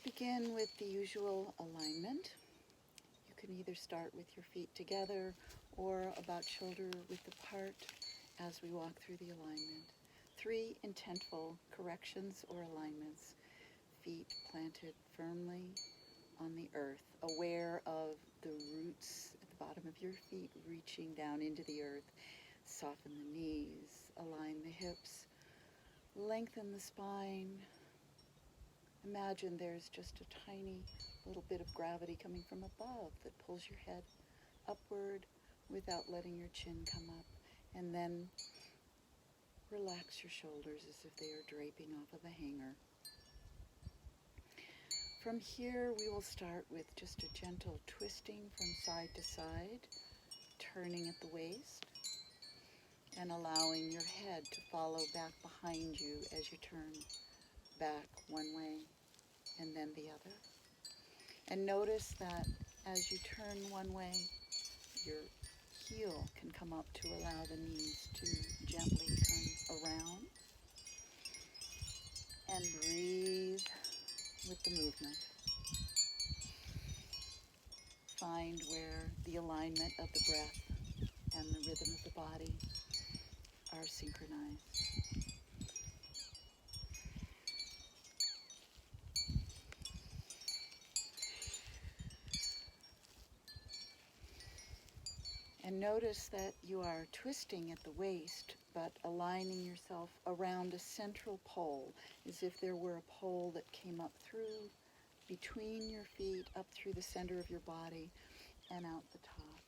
begin with the usual alignment. You can either start with your feet together or about shoulder width apart as we walk through the alignment. 3 intentful corrections or alignments. Feet planted firmly on the earth, aware of the roots at the bottom of your feet reaching down into the earth. Soften the knees, align the hips, lengthen the spine. Imagine there's just a tiny little bit of gravity coming from above that pulls your head upward without letting your chin come up. And then relax your shoulders as if they are draping off of a hanger. From here, we will start with just a gentle twisting from side to side, turning at the waist, and allowing your head to follow back behind you as you turn back one way and then the other. And notice that as you turn one way, your heel can come up to allow the knees to gently come around. And breathe with the movement. Find where the alignment of the breath and the rhythm of the body are synchronized. And notice that you are twisting at the waist, but aligning yourself around a central pole, as if there were a pole that came up through, between your feet, up through the center of your body, and out the top.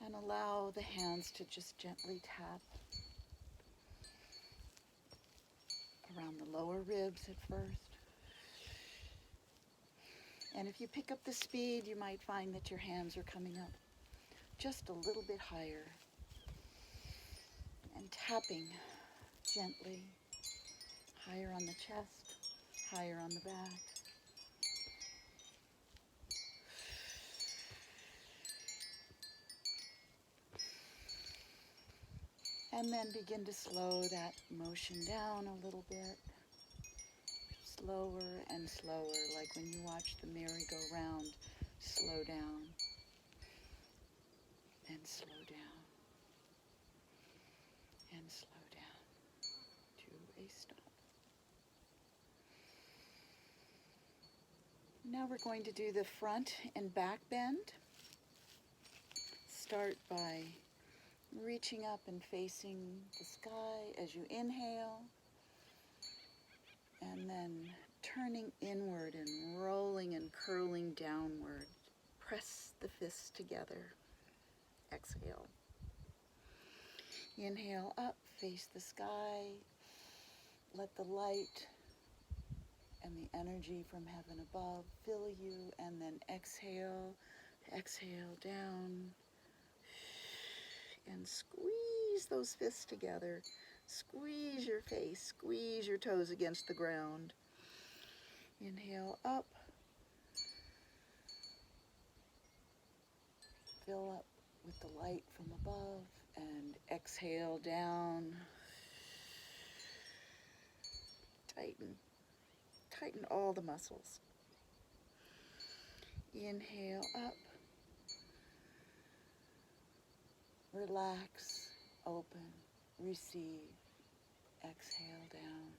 And allow the hands to just gently tap around the lower ribs at first. And if you pick up the speed, you might find that your hands are coming up just a little bit higher and tapping gently higher on the chest, higher on the back. And then begin to slow that motion down a little bit. Slower and slower, like when you watch the merry-go-round. Slow down and slow down and slow down to a stop. Now we're going to do the front and back bend. Start by reaching up and facing the sky as you inhale, and then turning inward and rolling and curling downward. Press the fists together. Exhale. Inhale up, face the sky. Let the light and the energy from heaven above fill you, and then exhale. Exhale down. And squeeze those fists together. Squeeze your face, squeeze your toes against the ground. Inhale up. Fill up with the light from above, and exhale down. Tighten. Tighten all the muscles. Inhale up. Relax, open, receive. Exhale down.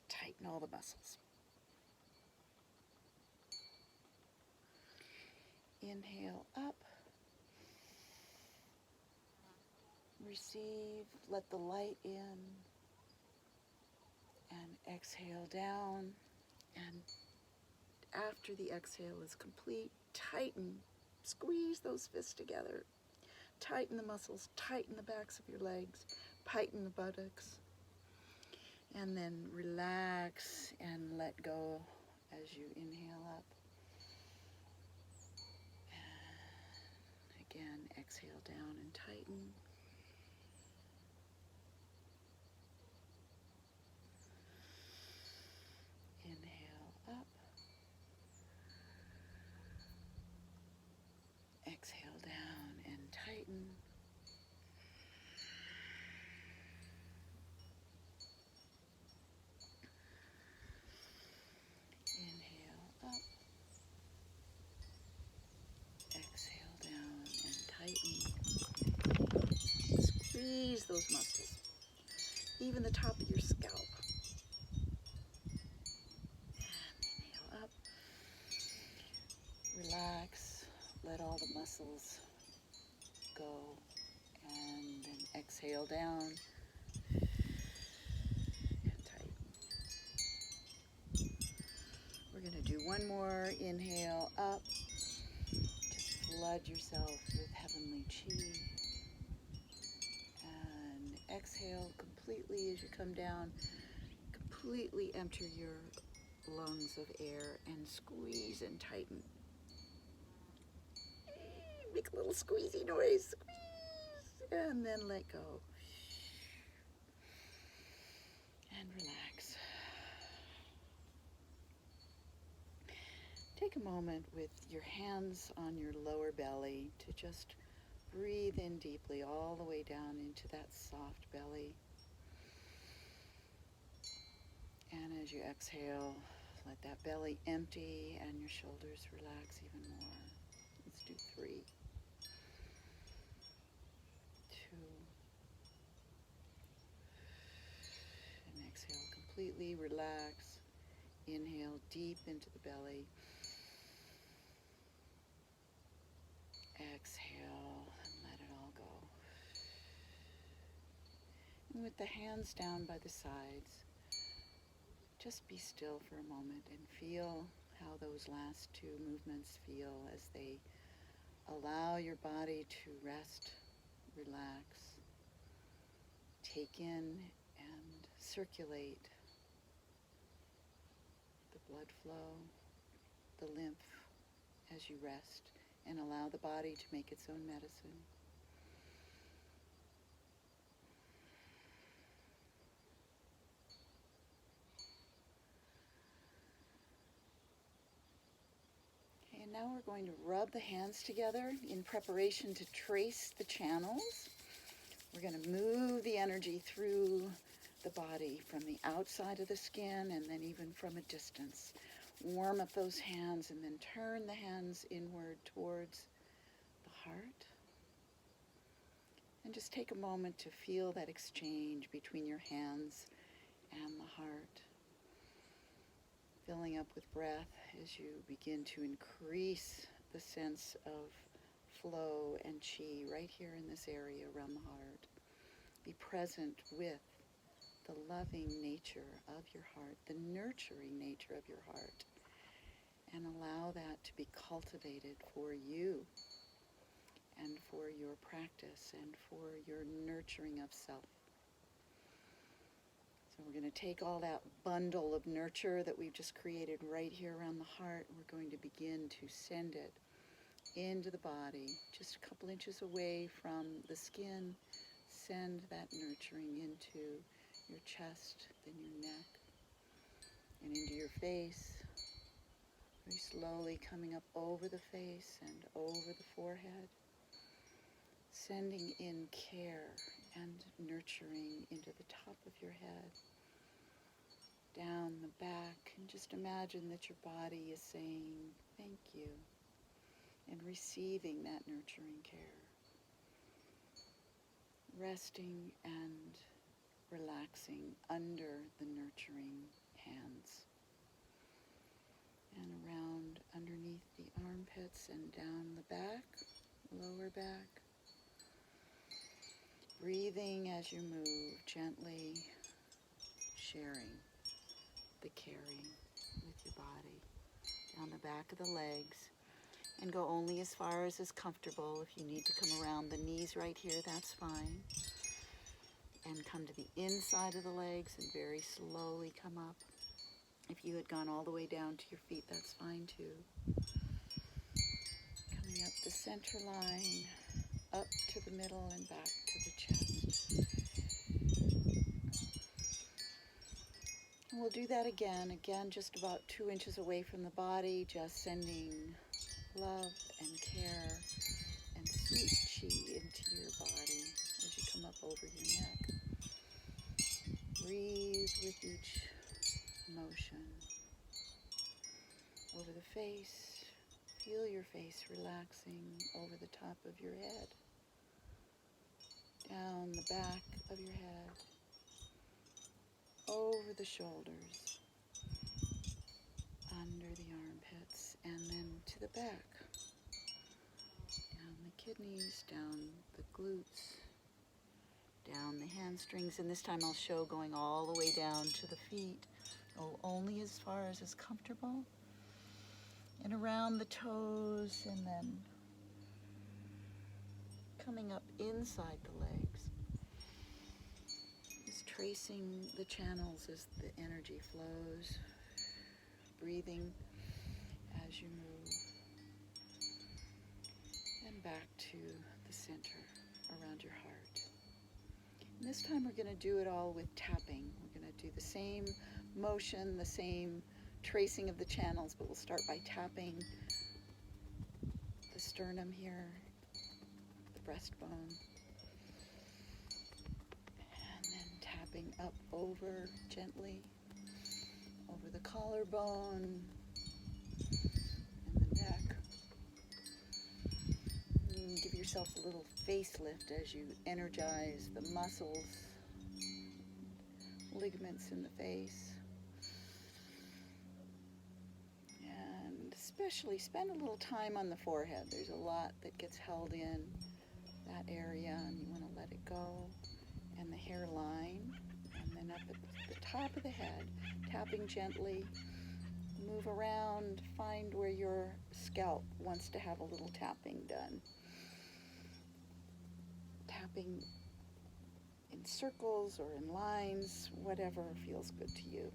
Tighten all the muscles. Inhale up. Receive, let the light in. And exhale down. And after the exhale is complete, tighten. Squeeze those fists together. Tighten the muscles, tighten the backs of your legs, tighten the buttocks. And then relax and let go as you inhale up. And again, exhale down and tighten. Inhale up. Exhale down and tighten. those muscles, even the top of your scalp. And inhale up, relax, let all the muscles go, and then exhale down and tighten. We're going to do one more inhale up. Just flood yourself with heavenly chi. And exhale completely as you come down. Completely empty your lungs of air and squeeze and tighten. Make a little squeezy noise. Squeeze. And then let go. And relax. Take a moment with your hands on your lower belly to just breathe in deeply all the way down into that soft belly. And as you exhale, let that belly empty and your shoulders relax even more. Let's do 3, 2, and exhale completely, relax. Inhale deep into the belly. Exhale and let it all go. And with the hands down by the sides, just be still for a moment and feel how those last 2 movements feel as they allow your body to rest, relax, take in and circulate the blood flow, the lymph as you rest, and allow the body to make its own medicine. Okay, and now we're going to rub the hands together in preparation to trace the channels. We're going to move the energy through the body from the outside of the skin and then even from a distance. Warm up those hands and then turn the hands inward towards the heart. And just take a moment to feel that exchange between your hands and the heart. Filling up with breath as you begin to increase the sense of flow and chi right here in this area around the heart. Be present with the loving nature of your heart, the nurturing nature of your heart, and allow that to be cultivated for you and for your practice and for your nurturing of self. So we're going to take all that bundle of nurture that we've just created right here around the heart, and we're going to begin to send it into the body, just a couple inches away from the skin. Send that nurturing into your chest, then your neck, and into your face. Very slowly coming up over the face and over the forehead. Sending in care and nurturing into the top of your head. Down the back, and just imagine that your body is saying thank you and receiving that nurturing care. Resting and relaxing under the nurturing hands. And around underneath the armpits and down the back, lower back. Breathing as you move, gently sharing the caring with your body. Down the back of the legs. And go only as far as is comfortable. If you need to come around the knees right here, that's fine. And come to the inside of the legs and very slowly come up. If you had gone all the way down to your feet, that's fine too. Coming up the center line, up to the middle and back to the chest. And we'll do that again just about 2 inches away from the body, just sending love and care and sweet chi into your body as you come up over your neck. Breathe with each motion. Over the face, feel your face relaxing over the top of your head. Down the back of your head, over the shoulders, under the armpits, and then to the back, down the kidneys, down the glutes, down the hamstrings, and this time I'll show going all the way down to the feet, only as far as is comfortable, and around the toes, and then coming up inside the legs. Just tracing the channels as the energy flows, breathing as you move, and back to the center around your heart. And this time we're going to do it all with tapping. We're going to do the same motion, the same tracing of the channels, but we'll start by tapping the sternum here, the breastbone, and then tapping up over gently, over the collarbone and the neck. And give yourself a little facelift as you energize the muscles, ligaments in the face. And especially spend a little time on the forehead. There's a lot that gets held in that area, and you want to let it go. And the hairline, and then up at the top of the head, tapping gently. Move around, find where your scalp wants to have a little tapping done. Tapping in circles or in lines, whatever feels good to you.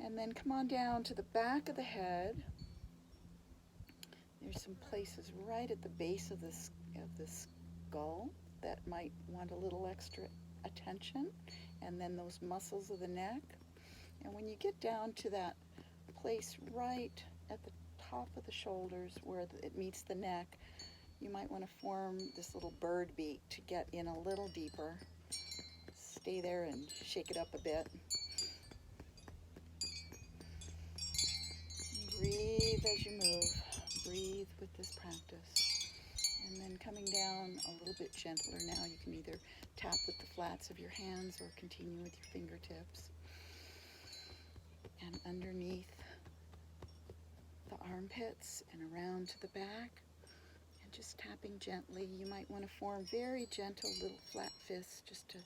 And then come on down to the back of the head. There's some places right at the base of the skull that might want a little extra attention, and then those muscles of the neck. And when you get down to that place right at the top of the shoulders where it meets the neck, you might want to form this little bird beak to get in a little deeper. Stay there and shake it up a bit. Breathe as you move. Breathe with this practice. And then coming down a little bit gentler now, you can either tap with the flats of your hands or continue with your fingertips. And underneath the armpits and around to the back, and just tapping gently. You might want to form very gentle little flat fists just to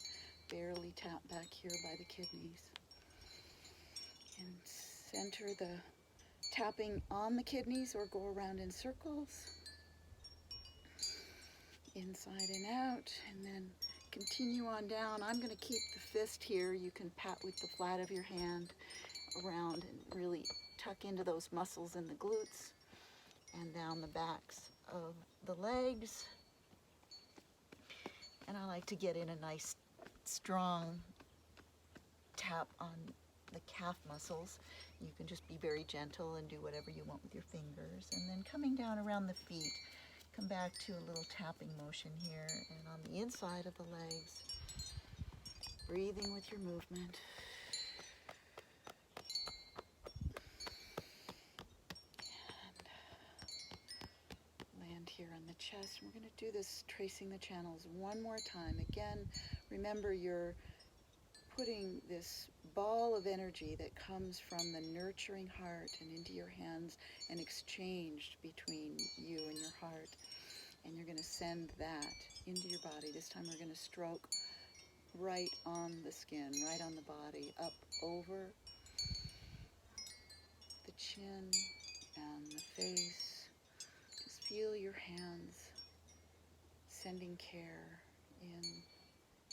barely tap back here by the kidneys. And center the tapping on the kidneys or go around in circles, inside and out, and then continue on down. I'm going to keep the fist here. You can pat with the flat of your hand around and really tuck into those muscles in the glutes and down the backs of the legs. And I like to get in a nice strong tap on the calf muscles. You can just be very gentle and do whatever you want with your fingers. And then coming down around the feet, come back to a little tapping motion here, and on the inside of the legs, breathing with your movement. And land here on the chest. We're going to do this tracing the channels one more time. Again, remember you're putting this ball of energy that comes from the nurturing heart and into your hands and exchanged between you and your heart. And you're going to send that into your body. This time we're going to stroke right on the skin, right on the body, up over the chin and the face. Just feel your hands sending care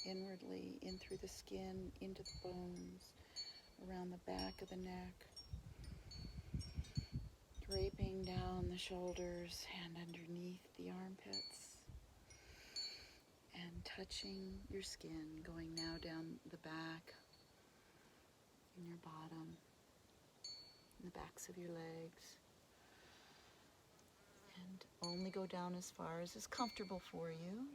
inwardly, in through the skin, into the bones, around the back of the neck, draping down the shoulders and underneath the armpits, and touching your skin, going now down the back, in your bottom, in the backs of your legs, and only go down as far as is comfortable for you.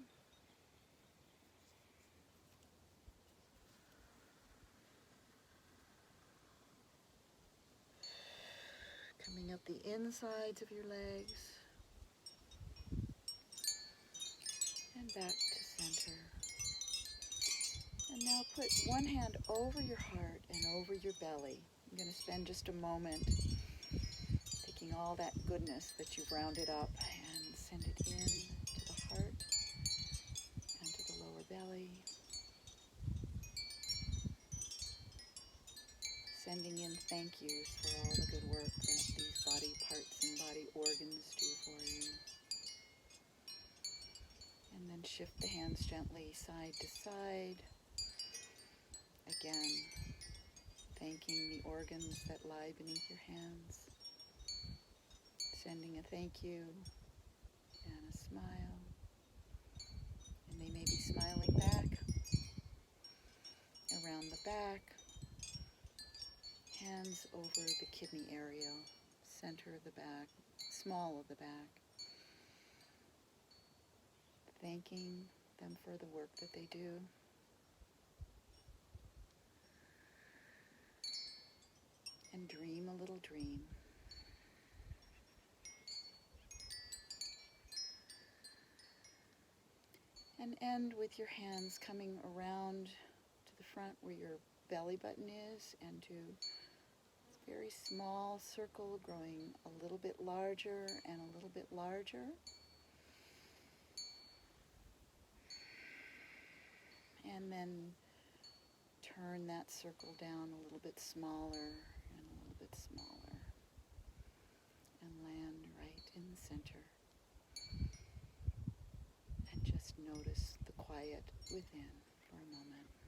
Coming up the insides of your legs and back to center. And now put one hand over your heart and over your belly. I'm going to spend just a moment taking all that goodness that you've rounded up and send it in to the heart and to the lower belly. Sending in thank yous for all the good work that these body parts and body organs do for you. And then shift the hands gently side to side. Again, thanking the organs that lie beneath your hands. Sending a thank you and a smile. And they may be smiling back. Around the back. Hands over the kidney area, center of the back, small of the back. Thanking them for the work that they do. And dream a little dream. And end with your hands coming around to the front where your belly button is and to a very small circle growing a little bit larger and a little bit larger. And then turn that circle down a little bit smaller and a little bit smaller. And land right in the center. And just notice the quiet within for a moment.